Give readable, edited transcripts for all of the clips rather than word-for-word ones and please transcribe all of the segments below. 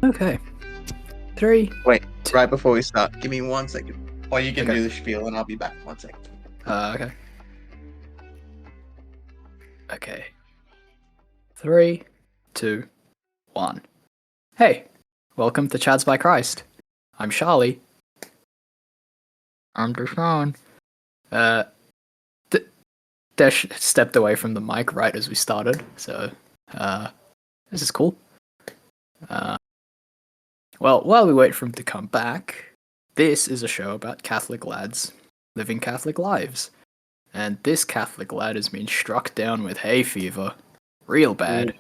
Okay. 3. Wait, right before we start, give me 1 second. Or you can Okay. do the spiel and I'll be back in 1 second. Okay. Okay. 3, 2, 1. Hey, welcome to Chads by Christ. I'm Shali. I'm Deshaun. Desh stepped away from the mic right as we started, so this is cool. Well, while we wait for him to come back, this is a show about Catholic lads living Catholic lives. And this Catholic lad has been struck down with hay fever. Real bad.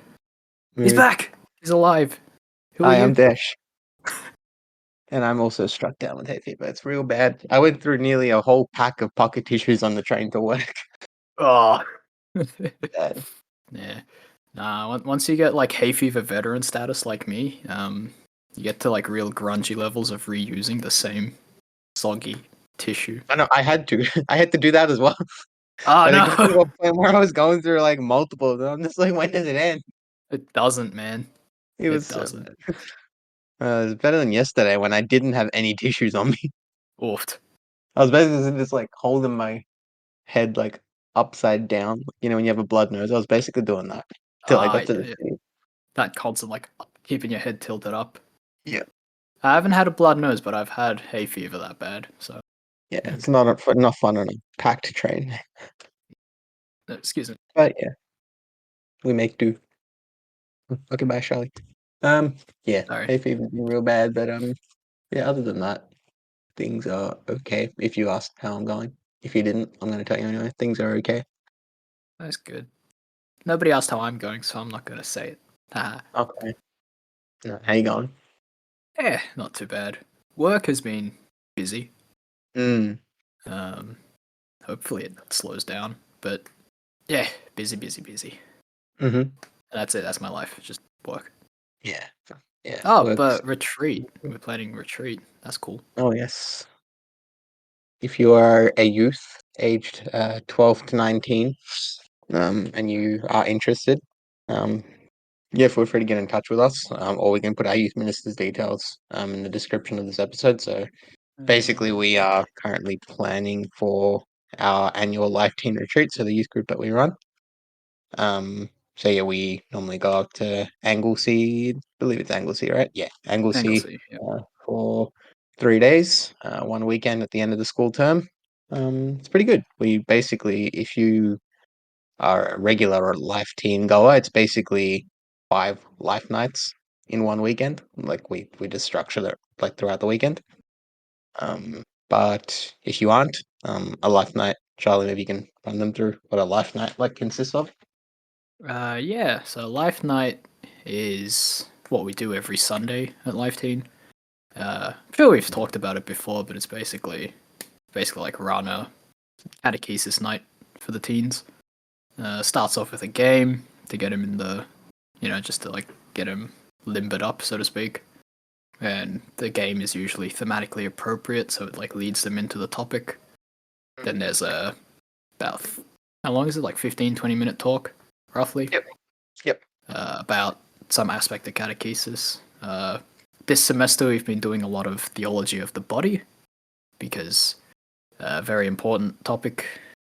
He's back! He's alive! Who are Hi, you? I'm Desh. And I'm also struck down with hay fever. It's real bad. I went through nearly a whole pack of pocket tissues on the train to work. Oh. Bad. Yeah. Nah, once you get like hay fever veteran status like me, you get to like real grungy levels of reusing the same soggy tissue. I know, I had to. I had to do that as well. Oh And it got to no! a point where I was going through like multiple of them. I'm just like, when does it end? It doesn't, man. It was It so doesn't. bad. It was better than yesterday when I didn't have any tissues on me. Oofed. I was basically just like holding my head like upside down. You know, when you have a blood nose, I was basically doing that till I got to the Yeah. city. That constant like keeping your head tilted up. Yeah. I haven't had a blood nose, but I've had hay fever that bad. So Yeah, it's not fun on a packed train. excuse me. But yeah, we make do. Okay, bye, Charlie. Yeah, Sorry. hay fever's been real bad, but yeah. Other than that, things are okay. If you asked how I'm going, if you didn't, I'm gonna tell you anyway. Things are okay. That's good. Nobody asked how I'm going, so I'm not gonna say it. Okay. No, how you going? Not too bad. Work has been busy. Mm. Um, hopefully it slows down. But yeah, busy, busy, busy. Mm-hmm. And that's it. That's my life. Just work. Yeah. Yeah. Oh, Works. but retreat. We're planning retreat. That's cool. Oh yes. If you are a youth aged 12 to 19, and you are interested, yeah, feel free to get in touch with us, or we can put our youth minister's details in the description of this episode. So basically, we are currently planning for our annual Life Teen Retreat, so the youth group that we run. So yeah, we normally go up to Anglesey, I believe it's Anglesey, right? Yeah, Anglesey, Anglesey, yeah. for 3 days, one weekend at the end of the school term. It's pretty good. We basically, if you are a regular or life teen goer, it's basically 5 life nights in one weekend. Like we just structure it like throughout the weekend. But if you aren't, a life night, Charlie, maybe you can run them through what a life night like consists of. Yeah. So Life Night is what we do every Sunday at Life Teen. I'm sure we've talked about it before, but it's basically like run a catechesis night for the teens. Starts off with a game to get him in the, just to like get him limbered up, so to speak. And the game is usually thematically appropriate, so it like leads them into the topic. Then there's about how long is it? Like 15-20 minute talk, roughly. Yep. About some aspect of catechesis. This semester we've been doing a lot of theology of the body because a very important topic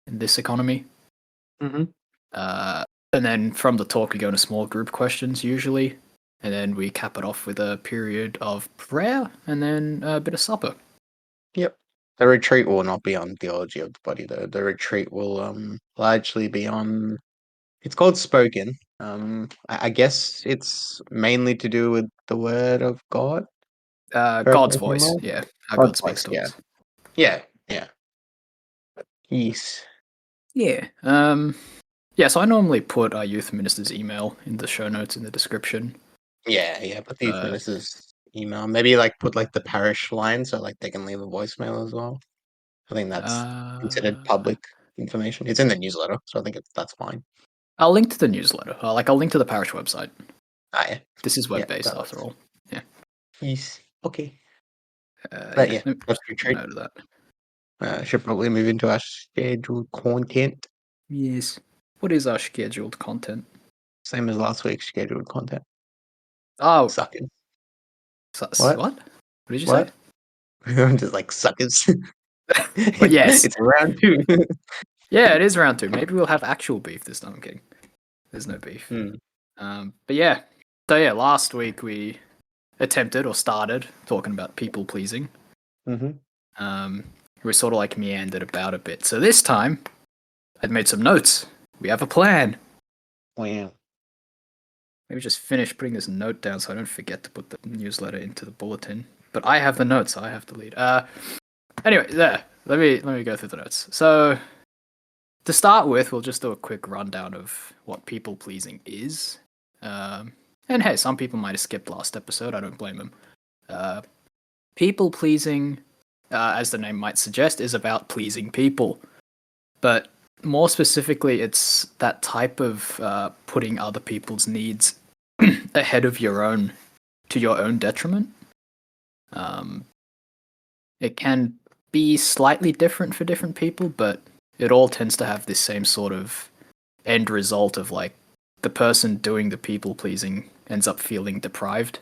in this economy. Mm-hmm. And then from the talk we go into small group questions usually, and then we cap it off with a period of prayer and then a bit of supper. Yep. The retreat will not be on theology of the body though. The retreat will largely be on, it's called spoken. I guess it's mainly to do with the word of God. Correct me God's if I'm voice, wrong. yeah, how God God's speaks voice, to yeah. us. Yeah, yeah. Yes. Yeah. Yeah, so I normally put our youth minister's email in the show notes in the description. Yeah. Put the youth Uh, minister's email. Maybe like put like the parish line so like they can leave a voicemail as well. I think that's considered uh, public information. It's in the newsletter, so I think that's fine. I'll link to the newsletter. I'll link to the parish website. Ah, yeah. This is Yeah, web-based that after works. all. Yeah. Yes. Okay. But Yeah, yeah, let me that's just make a retreat. note of that. Should probably move into our scheduled content. Yes. What is our scheduled content? Same as last week's scheduled content. Oh, Sucking. What? What? What did you say? What? I'm just like suckers. But yes, It's round two. yeah, it is round two. Maybe we'll have actual beef this time. I'm kidding. There's no beef. Hmm. But yeah. So yeah, last week we attempted or started talking about people pleasing. Mm-hmm. Um, we sort of like meandered about a bit. So this time, I'd made some notes. We have a plan. Wow. Maybe just finish putting this note down so I don't forget to put the newsletter into the bulletin. But I have the notes, so I have to lead. Anyway, there. Let me go through the notes. So to start with, we'll just do a quick rundown of what people pleasing is. And hey, some people might have skipped last episode. I don't blame them. People pleasing, as the name might suggest, is about pleasing people. But more specifically, it's that type of putting other people's needs ahead of your own to your own detriment. Um, it can be slightly different for different people, but it all tends to have this same sort of end result of like the person doing the people pleasing ends up feeling deprived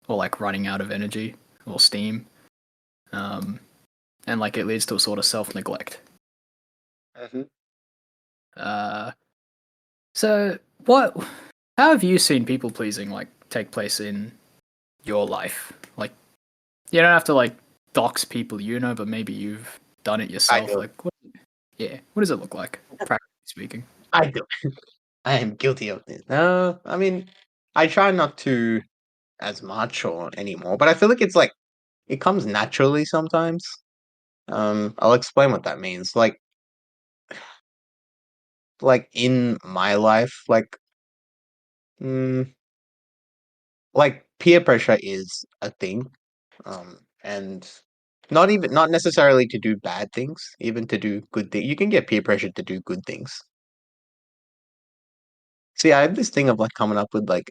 or like running out of energy or steam. Um, and like it leads to a sort of self neglect. Mm-hmm. Uh, so what? How have you seen people pleasing like take place in your life? Like you don't have to like dox people you know, but maybe you've done it I yourself. do. Like what? Yeah, what does it look like, practically speaking? I do. I am guilty of this. No, I mean, I try not to as much or anymore, but I feel like it's like it comes naturally sometimes. I'll explain what that means. Like in my life, mm, like peer pressure is a thing. And not necessarily to do bad things, even to do good things. You can get peer pressure to do good things. See, I have this thing of like coming up with like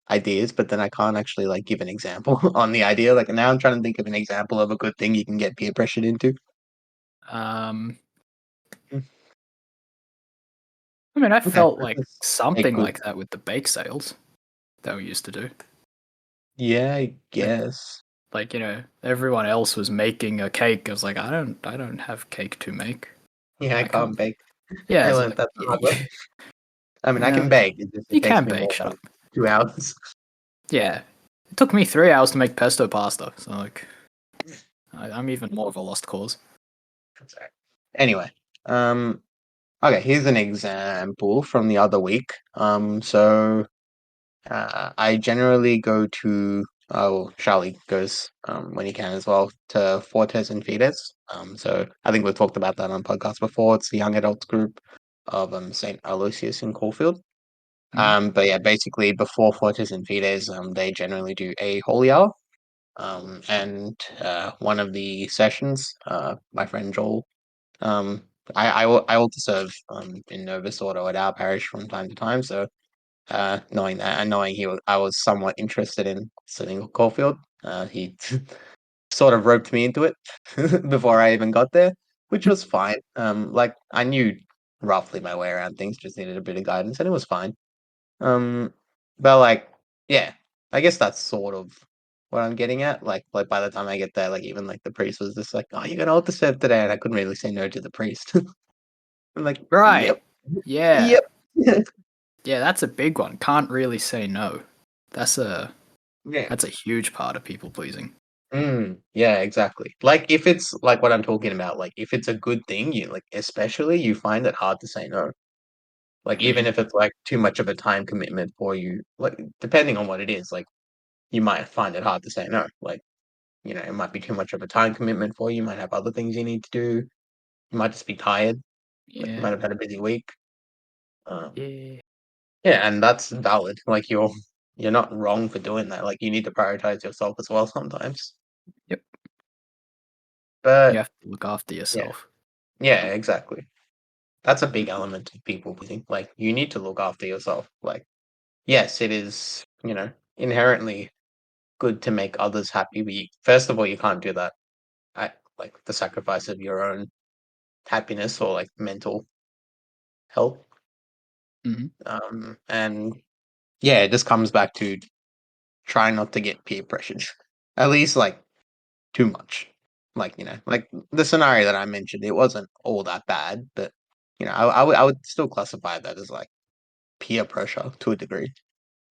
ideas, but then I can't actually like give an example on the idea. Like now I'm trying to think of an example of a good thing you can get peer pressured into. Um, Mm. I mean, I Okay, felt this like is a something good. like that with the bake sales that we used to do. Yeah, I Like, guess. like everyone else was making a cake. I was like, I don't have cake to make. Yeah, I I can't. can't bake. Yeah, I it's learned like, that the hard way. yeah, I mean, I can bake. It just you it takes can me bake. more Shut than up. 2 hours. Yeah, it took me 3 hours to make pesto pasta. So like, I'm even more of a lost cause. Sorry. Anyway, um, okay, here's an example from the other week. I generally go to, oh, Shali goes when he can as well to Fortes and Fides. So I think we've talked about that on podcasts before. It's the young adults group of St. Aloysius in Caulfield. Hmm. But yeah, basically before Fortes and Fides, they generally do a holy hour. And one of the sessions, my friend Joel, um, I also serve in Novus Ordo at our parish from time to time. So knowing that and knowing I was somewhat interested in studying Caulfield, he sort of roped me into it before I even got there, which was fine. Like I knew roughly my way around things, just needed a bit of guidance, and it was fine. Um, but like, yeah, I guess that's sort of what I'm getting at. Like by the time I get there, like even like the priest was just like, "Oh, you're gonna altar serve today," and I couldn't really say no to the priest. I'm like, Right. "Yep, Yeah. yep." Yeah, that's a big one. Can't really say no. That's a Yeah. that's a huge part of people pleasing. Yeah, exactly. Like if it's like what I'm talking about, like if it's a good thing, you like especially you find it hard to say no. Like even Hmm. if it's like too much of a time commitment for you, like depending on what it is, like you might find it hard to say no. Like, it might be too much of a time commitment for you. You might have other things you need to do. You might just be tired. Like you Yeah. might have had a busy week. Um, Yeah. yeah, and that's valid. Like you're not wrong for doing that. Like you need to prioritize yourself as well sometimes. Yep. You But have to look after yeah, yourself. yeah, exactly. That's a big element of people pleasing. Like you need to look after yourself. Like yes, it is, inherently good to make others happy, but first of all, you can't do that at like the sacrifice of your own happiness or like mental health. Hmm. And yeah, it just comes back to try not to get peer pressured. At least like too much. Like, like the scenario that I mentioned, it wasn't all that bad, but I would still classify that as like peer pressure to a degree.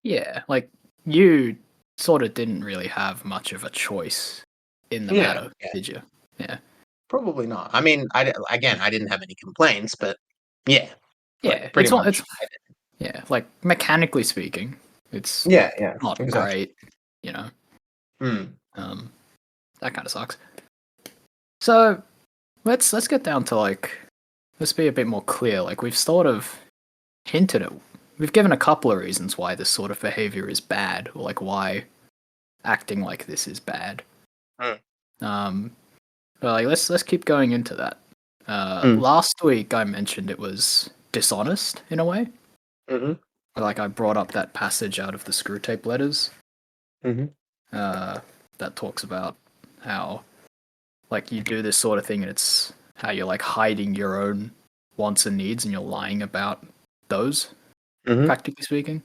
Yeah, like you sort of didn't really have much of a choice in the Yeah, matter, yeah, did you? Yeah. probably not. I mean, again, I didn't have any complaints, but yeah, Yeah, pretty it's much. yeah, like mechanically speaking, it's Yeah, yeah, not exactly. great, you know. Mm, Um that kind of sucks. So, let's get down to like let's be a bit more clear. Like we've sort of hinted at we've given a couple of reasons why this sort of behavior is bad or like why acting like this is bad. mm, Um but like let's keep going into that. mm, Last week I mentioned it was dishonest in a way. mm-hmm, Like I brought up that passage out of the Screw Tape Letters mm-hmm, uh, that talks about how like you do this sort of thing and it's how you're like hiding your own wants and needs and you're lying about those, mm-hmm, practically speaking.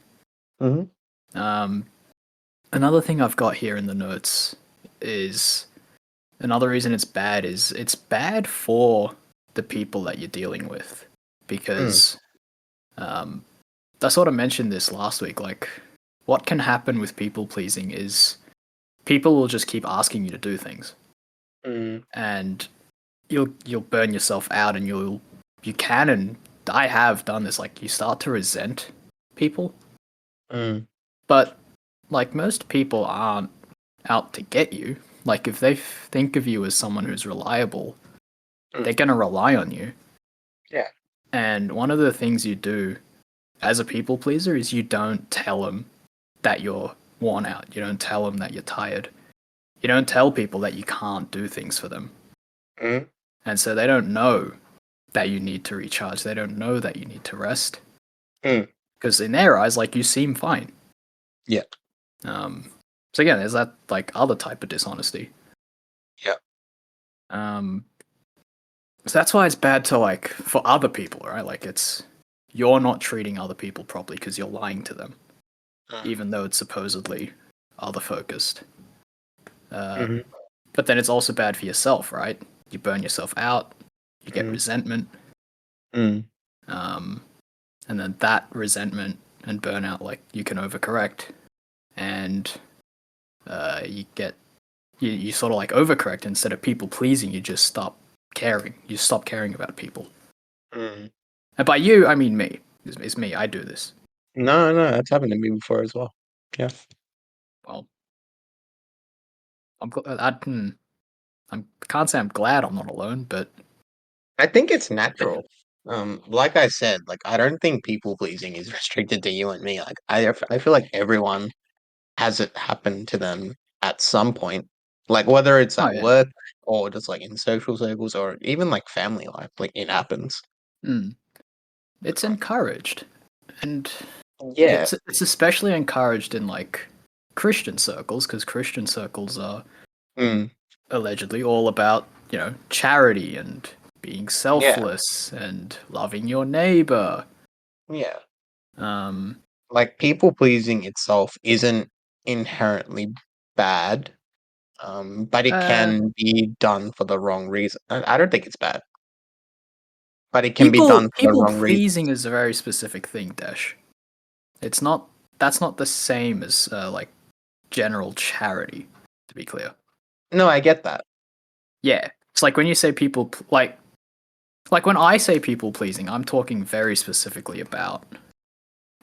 mm-hmm, Um, Another thing I've got here in the notes is another reason it's bad for the people that you're dealing with mm, because um, I sort of mentioned this last week. Like, what can happen with people pleasing is people will just keep asking you to do things, mm, and you'll burn yourself out, and you can and I have done this. Like, you start to resent people, mm, but like most people aren't out to get you. Like, if they think of you as someone who's reliable, mm. they're gonna rely on you. Yeah. And one of the things you do as a people pleaser is you don't tell them that you're worn out. You don't tell them that you're tired. You don't tell people that you can't do things for them. Mm, And so they don't know that you need to recharge. They don't know that you need to rest. mm. Because in their eyes, like, you seem fine. Yeah. Um, so again, there's that like other type of dishonesty. Yeah. Um, so that's why it's bad to like for other people, right? Like it's you're not treating other people properly because you're lying to them, Mm, even though it's supposedly other focused. Uh, mm-hmm, but then it's also bad for yourself, right? You burn yourself out. You get mm, resentment. mm, Um, and then that resentment and burnout, like you can overcorrect, and you sort of like overcorrect instead of people pleasing. You just stop caring. You stop caring about people. mm. And by you, I mean me. It's me. I do this. No, no, that's happened to me before as well. Yeah. Well, I can't say I'm glad I'm not alone, but I think it's natural. Like I said, like I don't think people pleasing is restricted to you and me. Like I feel like everyone has it happen to them at some point. Like whether it's oh at yeah, work or just like in social circles or even like family life, like it happens. mm. It's encouraged, and Yeah. it's especially encouraged in like Christian circles because Christian circles are Mm, allegedly all about charity and being yeah. selfless and loving your neighbor. Yeah. Um, Like people pleasing itself isn't inherently bad. But it uh, can be done for the wrong reason. I don't think it's bad, but it can be people done for the people wrong reason. pleasing is a very specific thing, Dash. It's not that's not the same as like general charity. To be clear, No, I get that. yeah, it's like when you say like when I say people pleasing, I'm talking very specifically about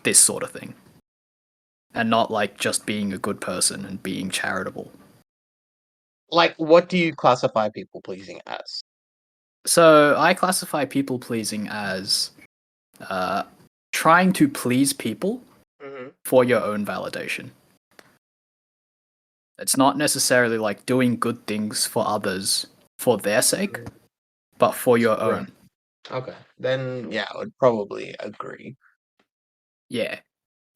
this sort of thing, and not like just being a good person and being charitable. Like, what do you classify people pleasing as? So I classify people pleasing as uh, trying to please people Hmm. for your own validation. It's not necessarily like doing good things for others for their sake, but for your Right. own. Okay. Then, yeah, I would probably agree. Yeah.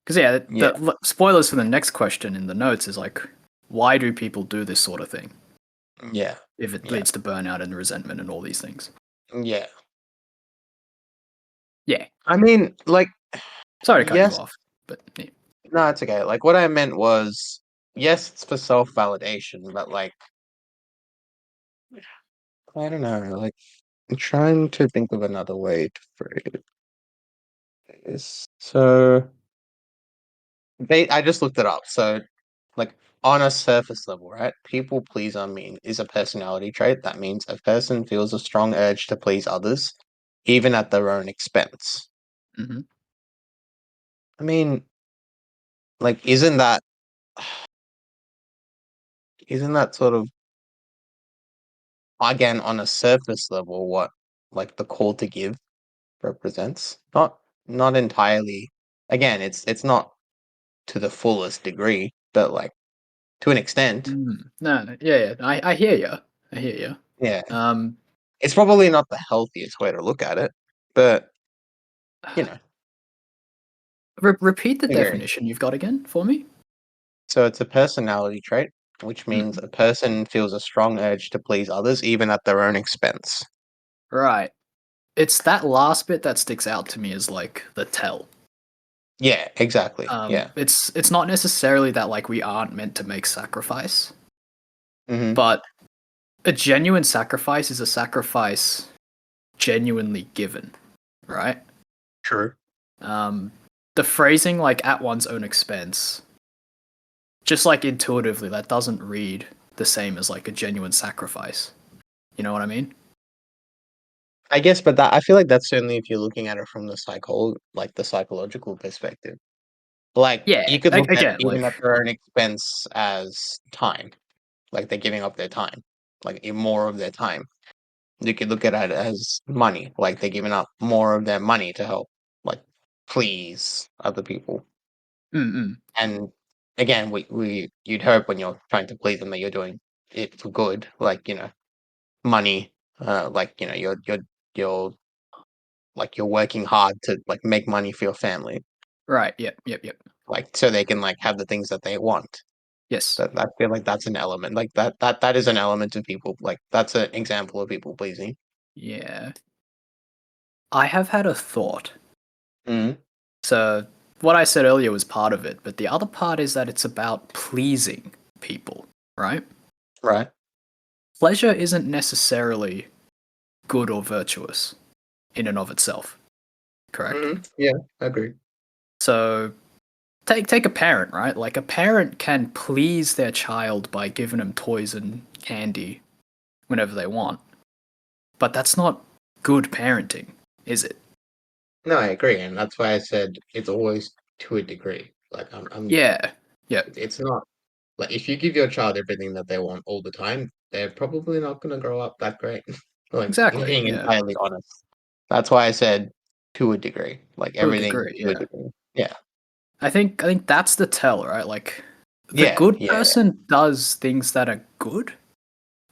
Because, yeah, Yeah. the spoilers for the next question in the notes is like, why do people do this sort of thing Yeah. if it Yeah. leads to burnout and resentment and all these things? Yeah. Yeah. I mean, like, Sorry to cut you yes. off, but yeah. No, it's okay. Like, what I meant was, yes, it's for self-validation, but like I don't know, like I'm trying to think of another way to phrase this. So I just looked it up. So like on a surface level, right? People pleaser is a personality trait. That means a person feels a strong urge to please others, even at their own expense. Hmm. I mean, like, isn't that sort of again on a surface level what like the call to give represents? Not entirely. Again, it's not to the fullest degree, but like to an extent. Mm. No, no, yeah, yeah. I hear you. I hear you. Yeah. Um, It's probably not the healthiest way to look at it, but you know, repeat the I agree. definition you've got again for me. So it's a personality trait, which means Mm. a person feels a strong urge to please others, even at their own expense. Right. It's that last bit that sticks out to me as like the tell. Yeah, exactly. Yeah. It's not necessarily that like we aren't meant to make sacrifice, Hmm. but a genuine sacrifice is a sacrifice genuinely given, right? True. Um, the phrasing like at one's own expense, just like intuitively, that doesn't read the same as like a genuine sacrifice. You know what I mean? I guess, but that I feel like that's certainly if you're looking at it from the the psychological perspective. Like Yeah. you could look at Again, even like at their own expense as time, like they're giving up their time, like more of their time. You could look at it as money, like they're giving up more of their money to help, like please other people. mm-mm. And again, we you'd hope when you're trying to please them that you're doing it for good, like money, like you're like you're working hard to like make money for your family, Right. Yep. Yep. Yep. like so they can like have the things that they want. Yes. That I feel like that's an element, like that is an element of people, like that's an example of people pleasing. Yeah. I have had a thought. Mm, So what I said earlier was part of it, but the other part is that it's about pleasing people, right? right. Pleasure isn't necessarily good or virtuous in and of itself, correct? Yeah, I agree. So take a parent, right? Like a parent can please their child by giving them toys and candy whenever they want, but that's not good parenting, is it? No, I agree, and that's why I said it's always to a degree. Like Yeah. Yep. it's not like if you give your child everything that they want all the time, they're probably not going to grow up that great. Like Exactly. being Yeah. entirely honest, that's why I said to a degree, like To a everything degree, to a yeah. degree. Yeah, I think that's the tell, right? Like the yeah, good yeah, person does things that are good,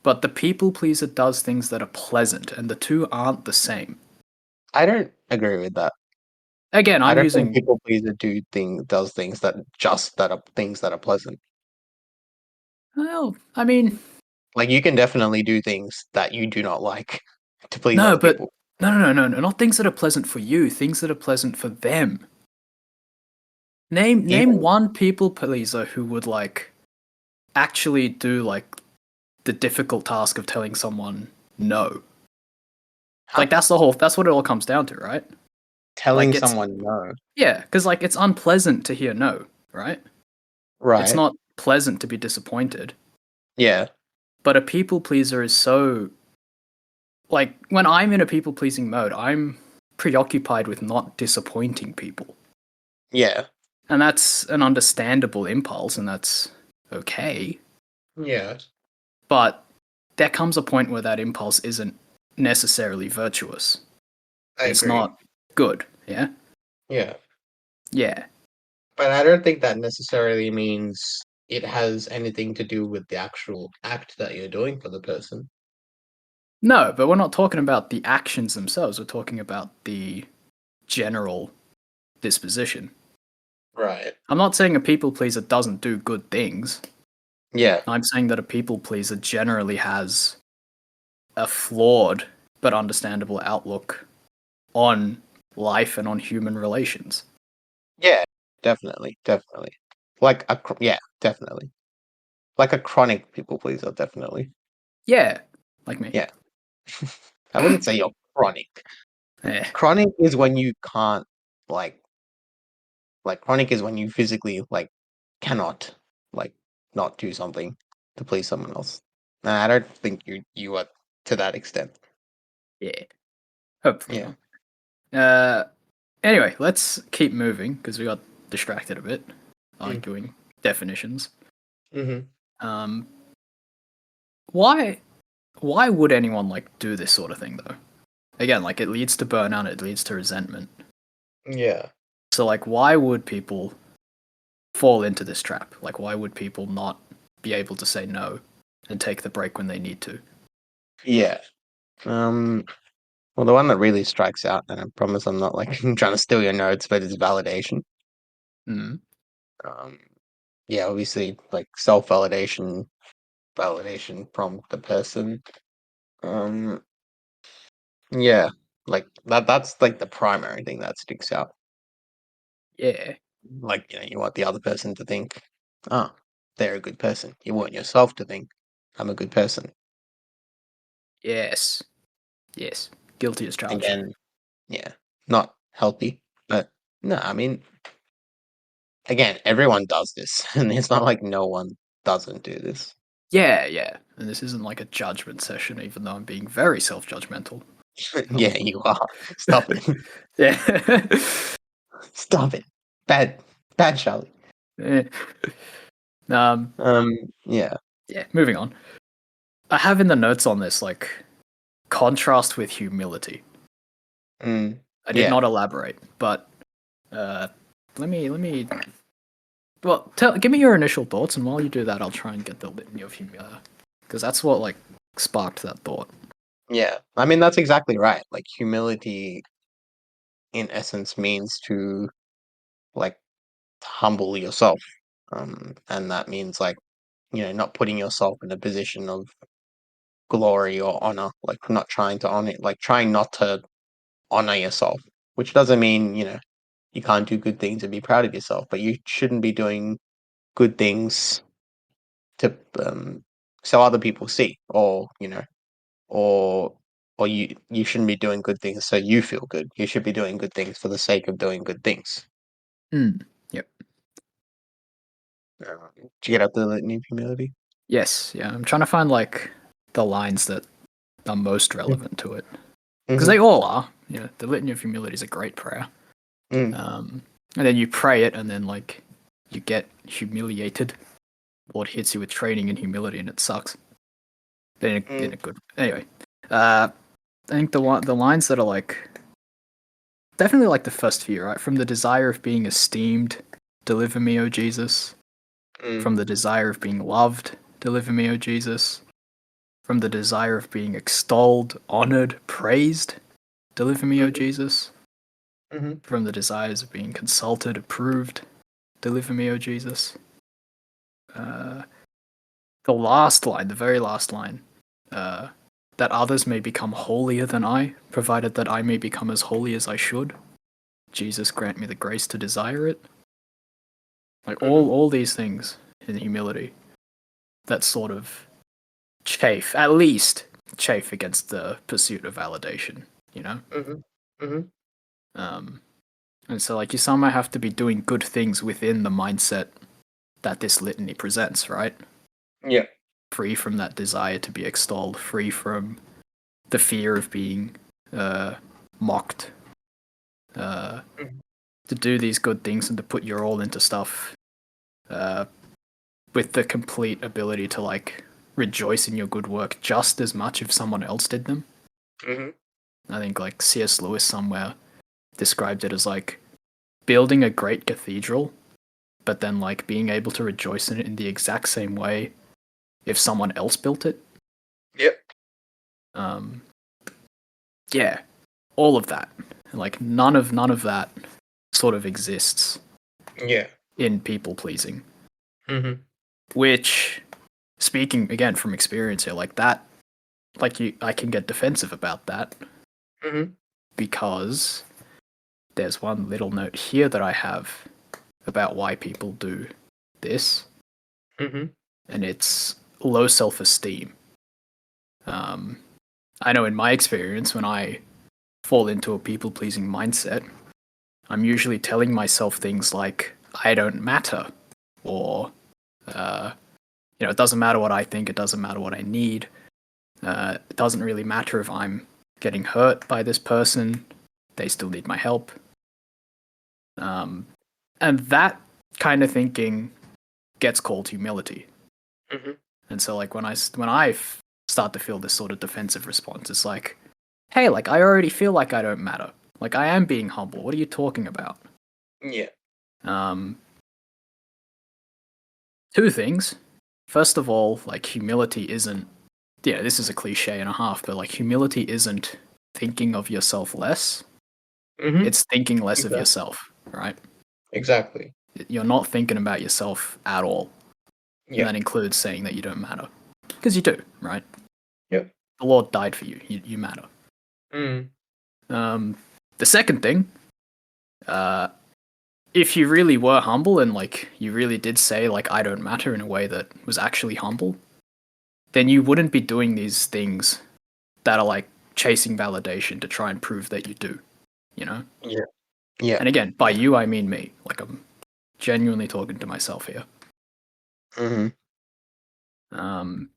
but the people pleaser does things that are pleasant, and the two aren't the same. I don't agree with that. Again, I I'm don't think using people pleaser does things that are things that are pleasant. well, I mean, Like you can definitely do things that you do not like to please no, other but people. no, not things that are pleasant for you, things that are pleasant for them. Name Even one people pleaser who would like actually do like the difficult task of telling someone no. huh, Like that's what it all comes down to, right? telling Like it's someone no, yeah, because like it's unpleasant to hear no, right? It's right? not pleasant to be disappointed. Yeah, But a people pleaser is so like when I'm in a people pleasing mode, I'm preoccupied with not disappointing people. yeah, And that's an understandable impulse and that's okay. yeah. But there comes a point where that impulse isn't necessarily virtuous. I It's agree. not good, yeah? Yeah. Yeah. But I don't think that necessarily means it has anything to do with the actual act that you're doing for the person. No, but we're not talking about the actions themselves. We're talking about the general disposition. Right. I'm not saying a people pleaser doesn't do good things. Yeah. I'm saying that a people pleaser generally has a flawed but understandable outlook on life and on human relations. Yeah. Definitely. Definitely. Yeah, definitely. like a chronic people pleaser, definitely. Yeah, like me. Yeah. I wouldn't say you're chronic. Yeah, Chronic is when you can't like chronic is when you physically cannot like not do something to please someone else. And I don't think you are to that extent. yeah. Hopefully Yeah. not. Anyway, let's keep moving because we got distracted a bit Mm. arguing definitions. Mm-hmm. Um, why why would anyone do this sort of thing though? Again, it leads to burnout, it leads to resentment. Yeah. So why would people fall into this trap? Why would people not be able to say no and take the break when they need to? Yeah. Well, the one that really strikes out, and I promise I'm not trying to steal your notes, but it's validation. Mm. Um, yeah, obviously, self-validation, validation from the person. Um, yeah, that's the primary thing that sticks out. Yeah. You want the other person to think, oh, they're a good person. You want yourself to think, I'm a good person. Yes. Yes. Guilty as charged. Again, yeah, not healthy, but no, I mean, again, everyone does this, and it's not like no one doesn't do this. Yeah, yeah. And this isn't a judgment session, even though I'm being very self-judgmental. Yeah, you are. Stop it. Yeah. Stop it. Bad, bad, Charlie. Eh. um. Yeah. Yeah. Moving on. I have in the notes on this contrast with humility. Mm, I did yeah. not elaborate, but uh, let me. Well, give me your initial thoughts, and while you do that, I'll try and get the litany of humility, because that's what sparked that thought. Yeah. I mean, that's exactly right. Humility, in essence, means to like humble yourself. And that means not putting yourself in a position of glory or honor, not trying to honor, trying not to honor yourself, which doesn't mean, you can't do good things and be proud of yourself, but you shouldn't be doing good things to so other people see, or you shouldn't be doing good things so you feel good. You should be doing good things for the sake of doing good things. Mm. Yep. Did you get up to the litany of humility? Yes. Yeah. I'm trying to find the lines that are most relevant to it, because Mm-hmm. they all are. Yeah. The litany of humility is a great prayer. Mm, And then you pray it, and then you get humiliated. Lord hits you with training and humility, and it sucks. But in a good anyway. I think the lines that are definitely the first few, right? From the desire of being esteemed, deliver me, O Jesus. mm, From the desire of being loved, deliver me, O Jesus. From the desire of being extolled, honored, praised, deliver me, O mm-hmm, Jesus. mm-hmm, From the desires of being consulted, approved, deliver me, O Jesus. Uh, the last line, the very last line, uh, that others may become holier than I, provided that I may become as holy as I should. Jesus grant me the grace to desire it. mm-hmm, All these things in humility that sort of chafe, at least chafe against the pursuit of validation, you know? mm-hmm, mm-hmm. Um, and so you somehow have to be doing good things within the mindset that this litany presents, right? Yeah. Free from that desire to be extolled, free from the fear of being mocked, uh, Mhm, to do these good things and to put your all into stuff, uh, with the complete ability to rejoice in your good work just as much if someone else did them. mhm, I think C.S. Lewis somewhere described it as building a great cathedral, but then being able to rejoice in it in the exact same way if someone else built it. Yep. Um, yeah, all of that. None of that sort of exists Yeah. in people pleasing. Mhm, Which, speaking again from experience here, that, I can get defensive about that mhm, because there's one little note here that I have about why people do this. mhm. and it's low self-esteem. I know in my experience, when I fall into a people-pleasing mindset, I'm usually telling myself things like, I don't matter, or, it doesn't matter what I think, it doesn't matter what I need. It doesn't really matter if I'm getting hurt by this person, they still need my help. And that kind of thinking gets called humility. Mm-hmm. And so, like, when I start to feel this sort of defensive response, it's like, hey, like, I already feel like I don't matter. Like, I am being humble. What are you talking about? Yeah. Um, Two things. First of all, like, humility isn't, yeah, this is a cliche and a half, but like, humility isn't thinking of yourself less. Mm-hmm. It's thinking less of Exactly. yourself, right? Exactly. You're not thinking about yourself at all. And Yeah. that includes saying that you don't matter. Because you do, right? Yep. The Lord died for you. You matter. Mm. The second thing, uh, if you really were humble and like you really did say like I don't matter in a way that was actually humble, then you wouldn't be doing these things that are like chasing validation to try and prove that you do, you know? Yeah. Yeah. And again, by Yeah. you I mean me. Like I'm genuinely talking to myself here. Mm-hmm. Um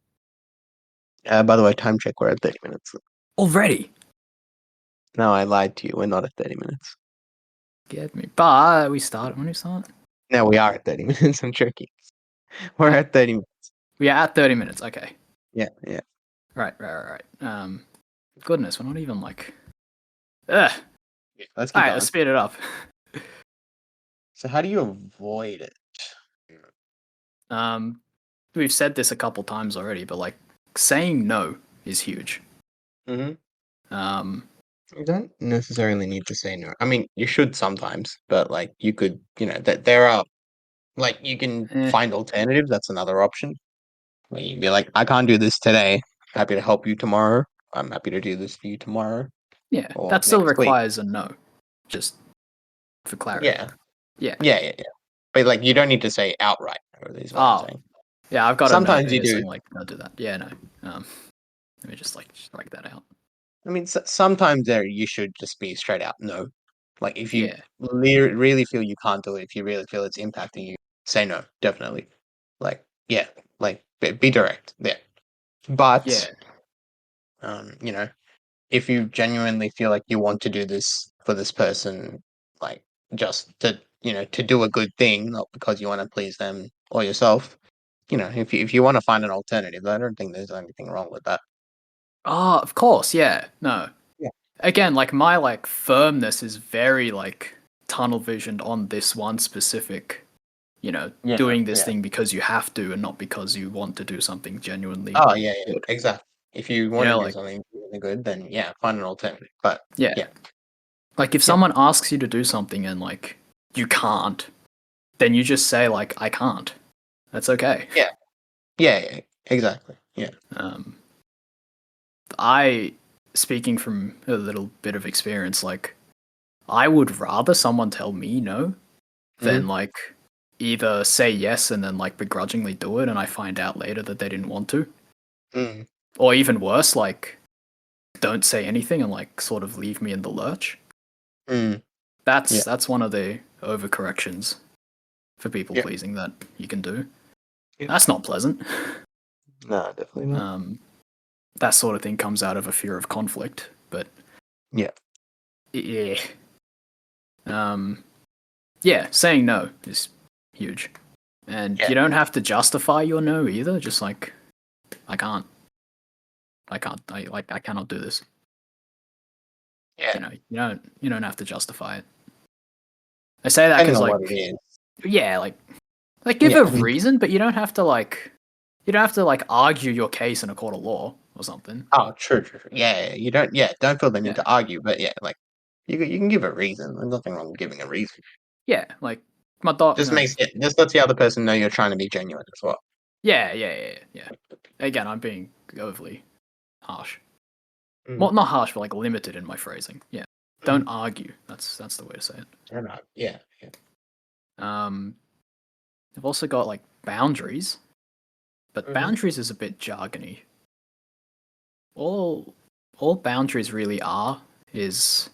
By the way, time check. We're at 30 minutes. Already. No, I lied to you. We're not at 30 minutes. Get me. But we start when we start. No, we are at 30 minutes. I'm tricky. We're At, at 30 minutes. we are at 30 minutes. Okay. Yeah. Yeah. Right. Goodness, we're not even like ugh. Let's keep Alright, let's going. speed it up. So, how do you avoid it? Um we've said this a couple times already, but like saying no is huge. Mm-hmm. Um, You don't necessarily need to say no. I mean, you should sometimes, but like you could, that there are like you can eh, find alternatives. That's another option. Where you can be like, I can't do this today. Happy to help you tomorrow. I'm happy to do this for you tomorrow yeah, or that still next week. requires a no, just for clarity. Yeah, Yeah. yeah. But like, you don't need to say outright. Is what I'm Oh, saying. yeah, I've got a note Sometimes you here do. saying like don't do that. Yeah, no. Let me just like strike that out. I mean, sometimes there you should just be straight out no. Like if you Yeah, really feel you can't do it, if you really feel it's impacting you, say no. Definitely. Like yeah, like be direct. Yeah, but yeah. you know, if you genuinely feel like you want to do this for this person, like just to to do a good thing, not because you want to please them or yourself. If you want to find an alternative, I don't think there's anything wrong with that. Oh, of course. Yeah, no. Yeah. Again, like my like firmness is very like tunnel visioned on this one specific. Yeah. Doing this Yeah. thing because you have to and not because you want to do something genuinely Oh yeah, yeah, good. exactly. If you You want to know, do like something really good, then yeah, find an alternative. But yeah, yeah, like if yeah, someone asks you to do something and like you can't, then you just say like I can't. That's okay. yeah, yeah, exactly. Yeah. Um, I, speaking from a little bit of experience, like I would rather someone tell me no than Mm-hmm. like either say yes and then like begrudgingly do it and I find out later that they didn't want to, Mm, or even worse, like don't say anything and like sort of leave me in the lurch. mm, That's yeah, that's one of the overcorrections for people yeah, pleasing that you can do. yeah. That's not pleasant. No, definitely not. Um, that sort of thing comes out of a fear of conflict, but Yeah, yeah, um, yeah, saying no is huge, and yeah, you don't have to justify your no either. Just like I can't, I cannot do this. yeah. You don't have to justify it. I say that Depending because on what it like is. yeah, like give Yeah, a I mean, reason, but you don't have to argue your case in a court of law or something. oh, true. Yeah, you don't. Yeah, don't feel the need Yeah, to argue. But yeah, like you can give a reason. There's nothing wrong with giving a reason. yeah, like my dog. Just makes it. Just lets the other person know you're trying to be genuine as well. Yeah. Again, I'm being overly harsh. Mm, Well, not harsh, but like limited in my phrasing. Yeah, don't mm, argue. That's the way to say it. I know. Yeah, yeah. Um, I've also got like boundaries. but Mhm. boundaries is a bit jargony. All boundaries really are is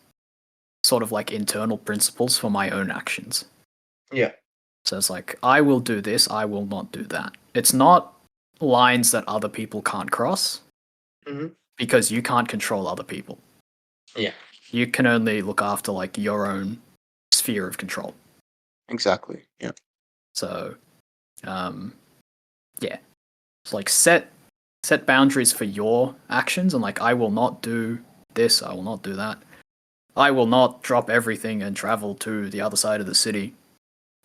sort of like internal principles for my own actions. Yeah. So it's like, I will do this, I will not do that. It's not lines that other people can't cross Hmm. because you can't control other people. Yeah. You can only look after like your own sphere of control. Exactly. Yeah. So, um, yeah, it's like set boundaries for your actions and like, I will not do this, I will not do that. I will not drop everything and travel to the other side of the city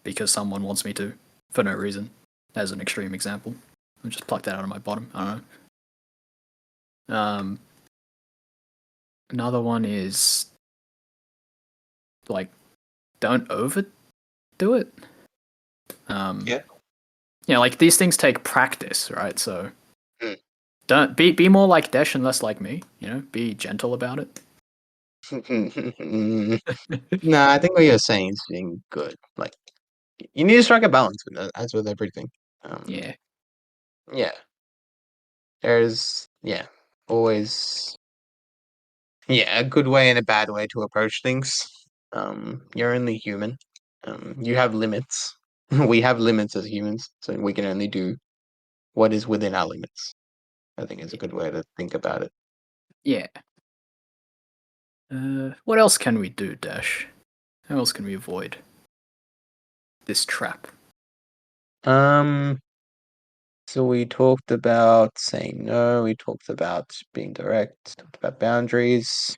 because someone wants me to for no reason. As an extreme example, I just plucked that out of my bottom. I don't know. Another one is like, don't overdo it. Yeah. Like these things take practice, right? So Mm. don't be more like Desh and less like me. Be gentle about it. No, I think what you're saying is being good. Like you need to strike a balance with that, as with everything. Yeah, Yeah. There's always a good way and a bad way to approach things. You're only human. You have limits. We have limits as humans, so we can only do what is within our limits. I think is a good way to think about it. yeah. What else can we do, Dash? How else can we avoid this trap? Um, so we talked about saying no, we talked about being direct, talked about boundaries.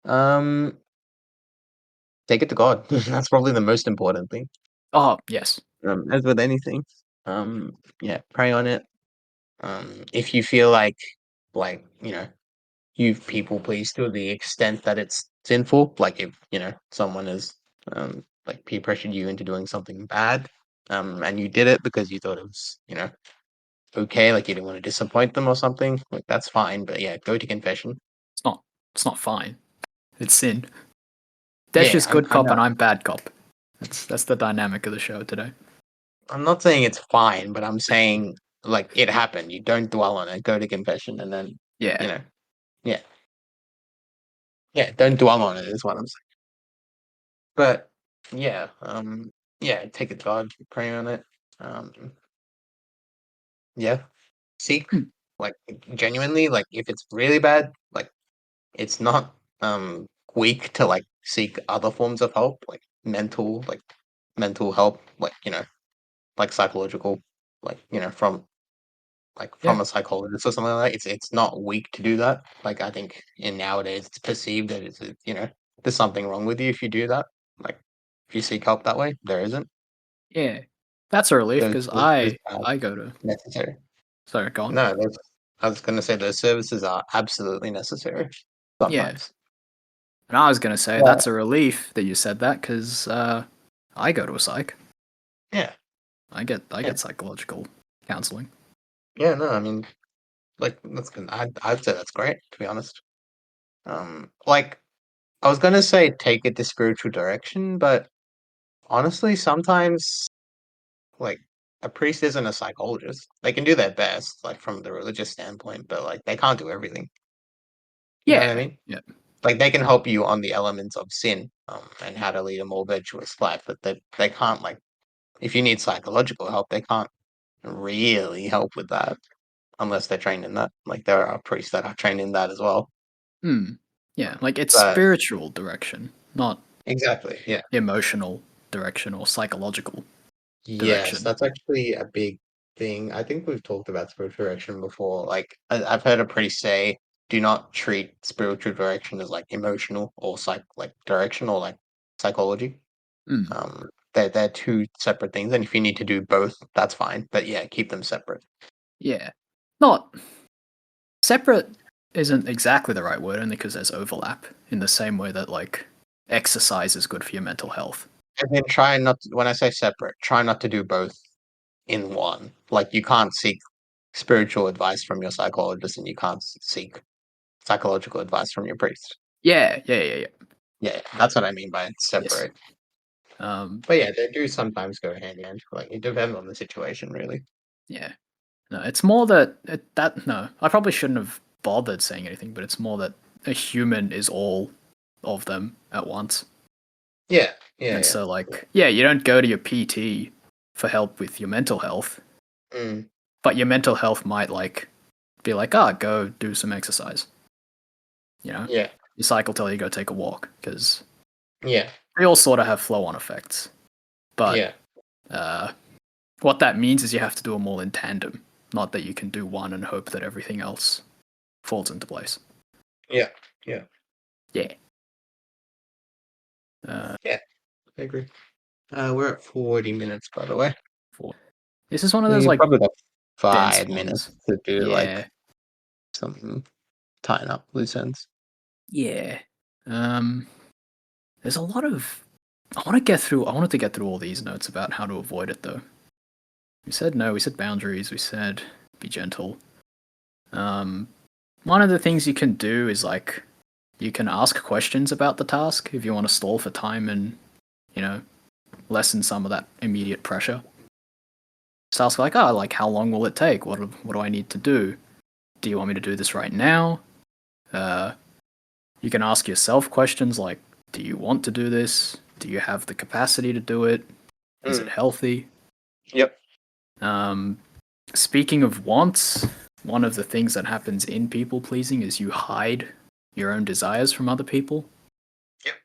Um, take it to God. That's probably the most important thing. Oh, yes. As with anything. Pray on it. If you feel like, you've people pleased to the extent that it's sinful, like if, someone is like peer pressured you into doing something bad, and you did it because you thought it was, okay, like you didn't want to disappoint them or something, like that's fine. But yeah, go to confession. It's not. It's not fine. It's sin. Desh Yeah, is good I cop know. and I'm bad cop. That's the dynamic of the show today. I'm not saying it's fine, but I'm saying like it happened. You don't dwell on it. Go to confession, and then you Yeah. know, yeah, don't dwell on it is what I'm saying. But yeah, take it to God, pray on it. Um, yeah, seek Hmm. like genuinely, like if it's really bad, like it's not weak to like seek other forms of help, like mental help, like psychological, from Yeah. a psychologist or something like that. It's not weak to do that. Like I think in nowadays it's perceived that there's something wrong with you if you do that. Like if you seek help that way, there isn't. Yeah. That's a relief Those because services are I go to. necessary. Sorry, go on. No, I was gonna say those services are absolutely necessary Yeah. sometimes. And I was gonna say But that's a relief that you said that because I go to a psych. yeah, I yeah, get psychological counseling. no, I mean, like that's good. I'd say that's great to be honest. Like I was gonna say take it to spiritual direction, but honestly, sometimes like a priest isn't a psychologist. They can do their best, like from the religious standpoint, but like they can't do everything. You know what I Yeah. mean? Yeah. Like they can help you on the elements of sin, and how to lead a more virtuous life, but they can't like if you need psychological help, they can't really help with that unless they're trained in that. Like there are priests that are trained in that as well. Hmm. Yeah. Like it's But spiritual direction, not exactly, yeah. emotional direction or psychological Yes, direction. that's actually a big thing. I think we've talked about spiritual direction before. Like I've heard a priest say, do not treat spiritual direction as like emotional or like direction or like psychology. Hmm. They're two separate things, and if you need to do both, that's fine. But yeah, keep them separate. Yeah. Not separate isn't exactly the right word only because there's overlap in the same way that like exercise is good for your mental health. And then try not to, when I say separate, try not to do both in one. Like you can't seek spiritual advice from your psychologist, and you can't seek psychological advice from your priest. Yeah. Yeah. Yeah. Yeah. Yeah, that's what I mean by Yes. separate. Um. But yeah, they do sometimes go hand in hand. Like it depends on the situation, really. Yeah. No, it's more that no, I probably shouldn't have bothered saying anything, but it's more that a human is all of them at once. Yeah, And yeah, so, like, yeah, you don't go to your PT for help with your mental health, yeah. but your mental health might, like, be like, ah, go do some exercise. You know? Yeah, You cycle till you go take a walk, because yeah, they all sort of have flow on effects. But yeah, what that means is you have to do them all in tandem, not that you can do one and hope that everything else falls into place. yeah, yeah, Yeah. Uh, yeah. I agree. We're at 40 minutes, by the way. this is one of those, We like, probably got dense 5 minutes ones. to do like Yeah. some tying up loose ends. Yeah. Um, there's a lot of. I wanted to get through all these notes about how to avoid it, though. We said no, we said boundaries, we said be gentle. One of the things you can do is, like, you can ask questions about the task if you want to stall for time and, you know, lessen some of that immediate pressure. Just ask, like, oh, like, how long will it take? What do I need to do? Do you want me to do this right now? Uh, you can ask yourself questions like, do you want to do this? Do you have the capacity to do it? Is it Mm. healthy? Yep. Um, Speaking of wants, one of the things that happens in people pleasing is you hide your own desires from other people. Yep.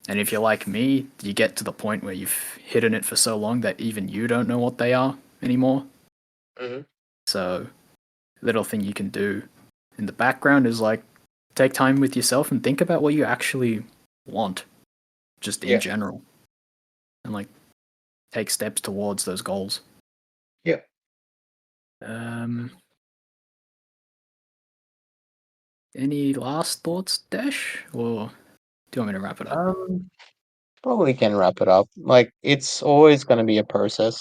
And if you're like me, you get to the point where you've hidden it for so long that even you don't know what they are anymore. Hmm. So, little thing you can do in the background is, like, take time with yourself and think about what you actually want, just in Yeah. general, and, like, take steps towards those goals. Yep. Um, any last thoughts, Dash, or do you want me to wrap it up? Probably can wrap it up. Like it's always going to be a process.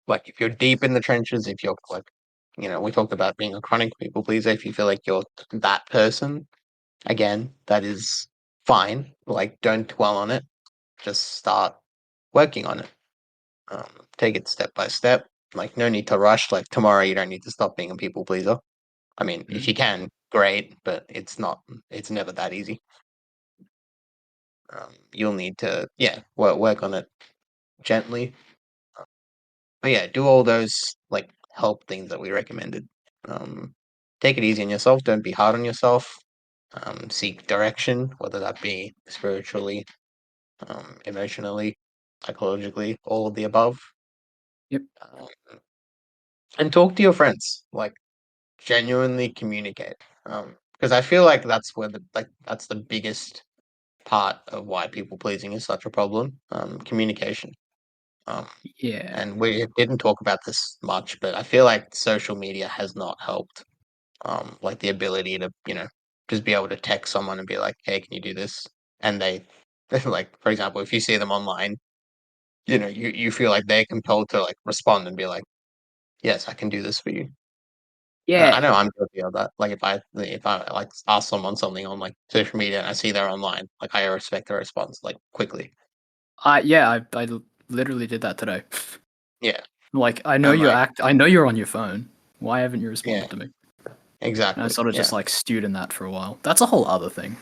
Like if you're deep in the trenches, if you're like, we talked about being a chronic people pleaser. If you feel like you're that person, again, that is fine. Like don't dwell on it. Just start working on it. Um, Take it step by step. Like no need to rush. Like tomorrow, you don't need to stop being a people pleaser. I mean, if you can, great, but it's not. It's never that easy. You'll need to, yeah, work on it gently. But yeah, do all those like help things that we recommended. Um, Take it easy on yourself. Don't be hard on yourself. Seek direction, whether that be spiritually, emotionally, psychologically, all of the above. Yep. Um, and talk to your friends. Like genuinely communicate. Because I feel like that's where that's the biggest part of why people pleasing is such a problem. Communication. Um, Yeah. and we didn't talk about this much, but I feel like social media has not helped. Like the ability to, just be able to text someone and be like, "Hey, can you do this?" And they, like, for example, if you see them online, you feel like they're compelled to like respond and be like, "Yes, I can do this for you." I Yeah. know I'm guilty of that. Like if I like ask someone something on like social media and I see they're online, like I expect a response like quickly. I literally did that today. Yeah, Like, and like I know you're on your phone. Why haven't you yeah, responded to me? And I exactly. sort of just, Yeah, like, stewed in that for a while. That's a whole other thing.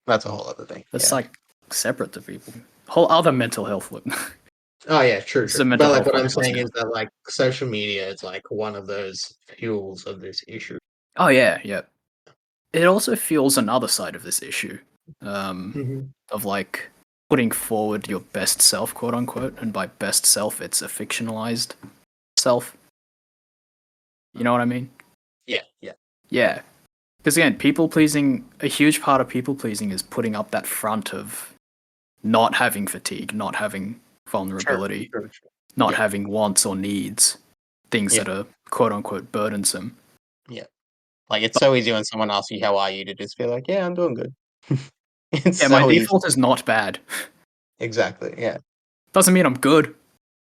that's a whole other thing. That's, Yeah. like, separate to people. Whole other mental health. Oh yeah, true, This is a true. mental But like health what I'm podcast saying now. is that like social media is like one of those fuels of this issue. Oh yeah, yeah. It also fuels another side of this issue, um, Hmm. of, like, putting forward your best self, quote unquote, and by best self, it's a fictionalized self. You know what I mean? Yeah, yeah, Yeah. Because again, a huge part of people pleasing is putting up that front of not having fatigue, not having sure, vulnerability, sure, sure. not Yeah, having wants or needs, things yeah, that are quote unquote burdensome. yeah. Like it's But so easy when someone asks you how are you to just be like, yeah, I'm doing good. It's yeah, my so easy. default is not bad. Exactly. Yeah, Doesn't mean I'm good,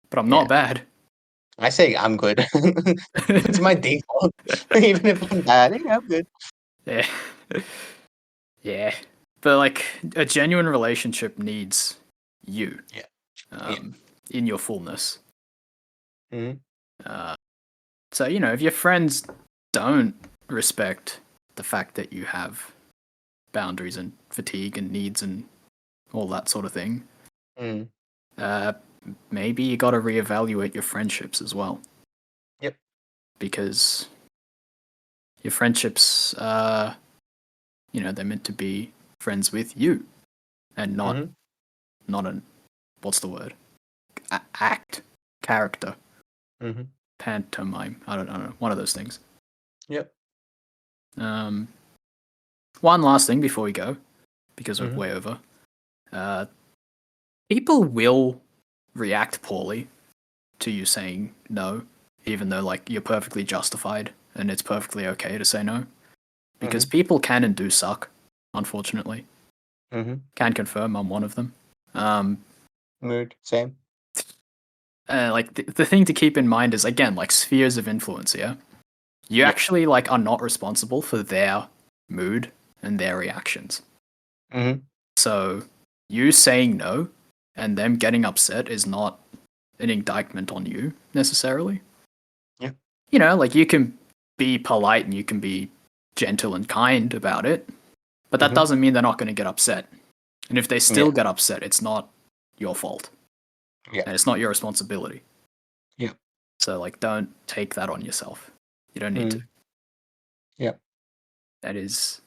but I'm not yeah. bad. I say I'm good. It's my default. Even if I'm bad, yeah, I'm good. Yeah. Yeah. But, like, a genuine relationship needs you, Yeah, yeah. um, in your fullness. Mhm. So, if your friends don't respect the fact that you have boundaries and fatigue and needs and all that sort of thing, Mm. uh, maybe you got to reevaluate your friendships as well. Yep. Because your friendships, they're meant to be friends with you and not an, what's the word? Act, character, pantomime. I don't know. One of those things. Yep. One last thing before we go, because we're way over. People will react poorly to you saying no, even though you're perfectly justified and it's perfectly okay to say no, because people can and do suck. Unfortunately, can confirm I'm one of them. Mood, same. The thing to keep in mind is again spheres of influence. Yeah, you actually are not responsible for their mood and their reactions. So you saying no and them getting upset is not an indictment on you necessarily. Yeah. You can be polite and you can be gentle and kind about it, but that doesn't mean they're not going to get upset. And if they still get upset, it's not your fault. Yeah. And it's not your responsibility. Yeah. So don't take that on yourself. You don't need to. Yeah. That is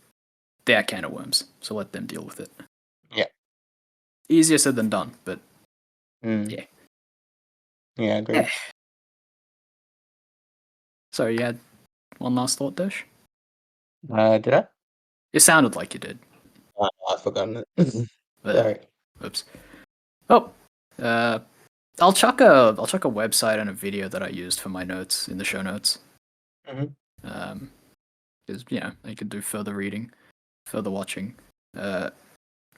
their can of worms. So let them deal with it. Yeah. Easier said than done, but yeah. Yeah, agreed. So you had one last thought, Desh? Did I? It sounded like you did. I've forgotten it. Sorry. Oops. Oh, I'll chuck a website and a video that I used for my notes in the show notes. Because I could do further reading, further watching.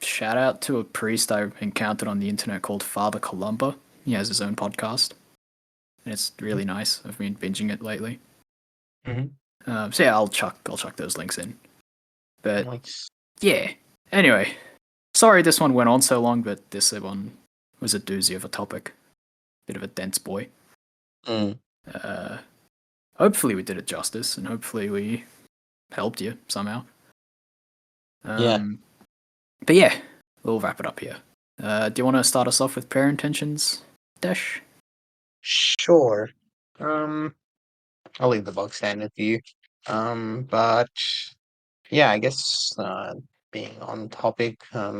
Shout out to a priest I encountered on the internet called Father Columba. He has his own podcast, and it's really nice. I've been binging it lately. So yeah, I'll chuck those links in. But Nice. yeah. Anyway, sorry this one went on so long, but this one was a doozy of a topic. Bit of a dense boy. Hopefully we did it justice, and hopefully we helped you somehow. Yeah. But yeah, we'll wrap it up here. Do you want to start us off with prayer intentions, Desh? Sure. I'll leave the bog standard for you. But yeah, I guess being on topic,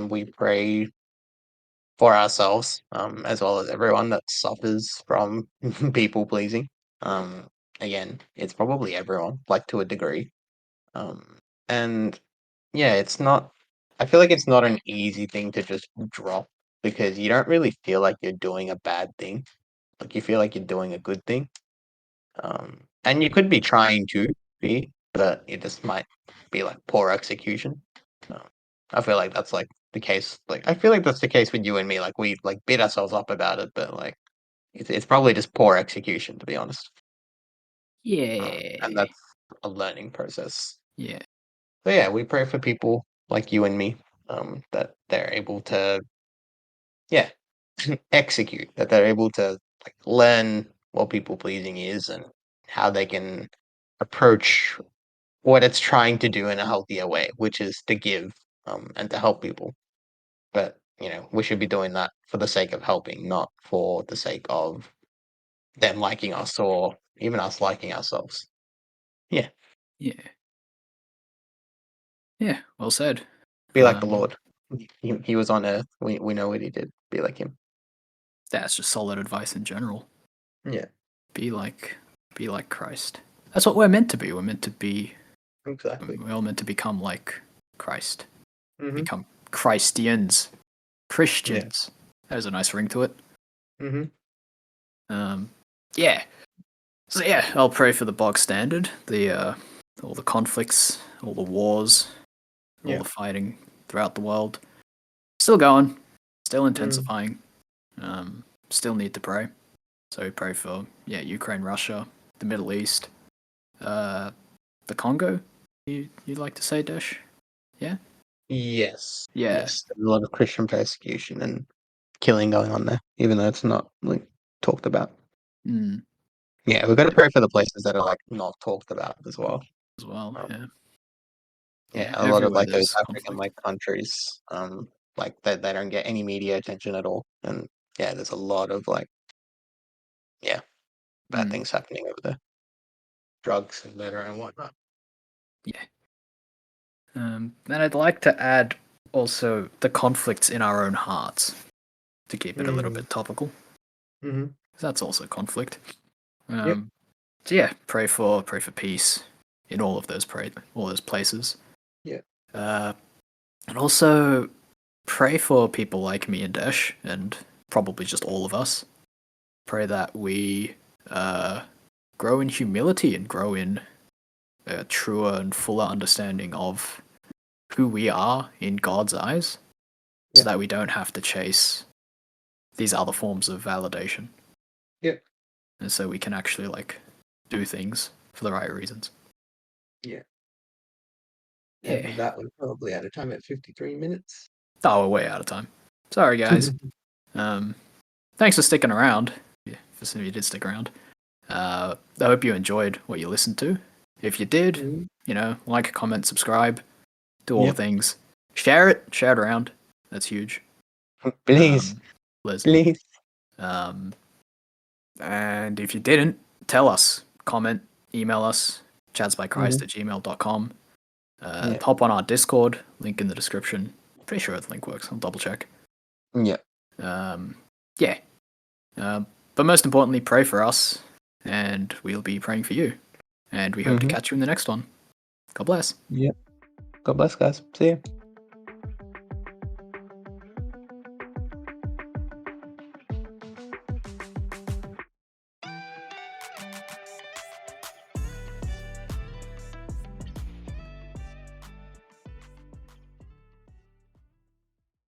we pray for ourselves, as well as everyone that suffers from people pleasing. Again, it's probably everyone, to a degree. And yeah, it's not. I feel like it's not an easy thing to just drop because you don't really feel like you're doing a bad thing. You feel like you're doing a good thing. And you could be trying to be, but it just might be poor execution. Um, I feel like that's the case. I feel like that's the case with you and me. We beat ourselves up about it, but it's probably just poor execution, to be honest. Yeah. And that's a learning process. Yeah. So yeah, we pray for people like you and me, that they're able to, yeah, execute, that they're able to learn what people pleasing is and how they can approach what it's trying to do in a healthier way, which is to give, and to help people. But we should be doing that for the sake of helping, not for the sake of them liking us or even us liking ourselves. Yeah. Yeah. Yeah. Well said. Be like the Lord. He was on earth. We know what he did. Be like him. That's just solid advice in general. Yeah. Be like Christ. That's what we're meant to be. We're meant to be. Exactly. We're all meant to become like Christ. Mm-hmm. Become Christians. Christians. There's a nice ring to it. Yeah. So yeah, I'll pray for the bog standard, all the conflicts, all the wars, all the fighting throughout the world. Still going, still intensifying. Still need to pray. So we pray for Ukraine, Russia, the Middle East, the Congo. You like to say, Desh? Yeah. Yes. Yeah. Yes. There's a lot of Christian persecution and killing going on there, even though it's not talked about. Yeah, we've got to pray for the places that are like not talked about as well. as well. Um, Yeah, yeah, yeah. a lot of Everywhere like those there's African conflict. like countries, like they don't get any media attention at all, and yeah, there's a lot of like yeah bad Mm, things happening over there, drugs and murder and whatnot. yeah. And I'd like to add also the conflicts in our own hearts to keep it a little bit topical. Mm-hmm. That's also conflict. Yep. So yeah, pray for peace in all those places. Yeah. Uh, and also pray for people like me and Desh, and probably just all of us. Pray that we grow in humility and grow in a truer and fuller understanding of who we are in God's eyes, so Yeah. that we don't have to chase these other forms of validation. Yep. And so we can actually like do things for the right reasons. Yeah. And Yeah. with that, we're probably out of time at 53 minutes. Oh, we're way out of time. Sorry, guys. Thanks for sticking around. Yeah, for some of you did stick around. I hope you enjoyed what you listened to. If you did, Mhm. like, comment, subscribe, do all the Yep. things. Share it around. That's huge. Please, Liz. please. And if you didn't, tell us. Comment, email us, Mm-hmm. chadsbychrist@gmail.com. Yeah. Hop on our Discord, link in the description. Pretty sure the link works. I'll double check. Yeah. Yeah. But most importantly, pray for us, and we'll be praying for you. And we hope to Mm-hmm. catch you in the next one. God bless. Yeah. God bless, guys. See you.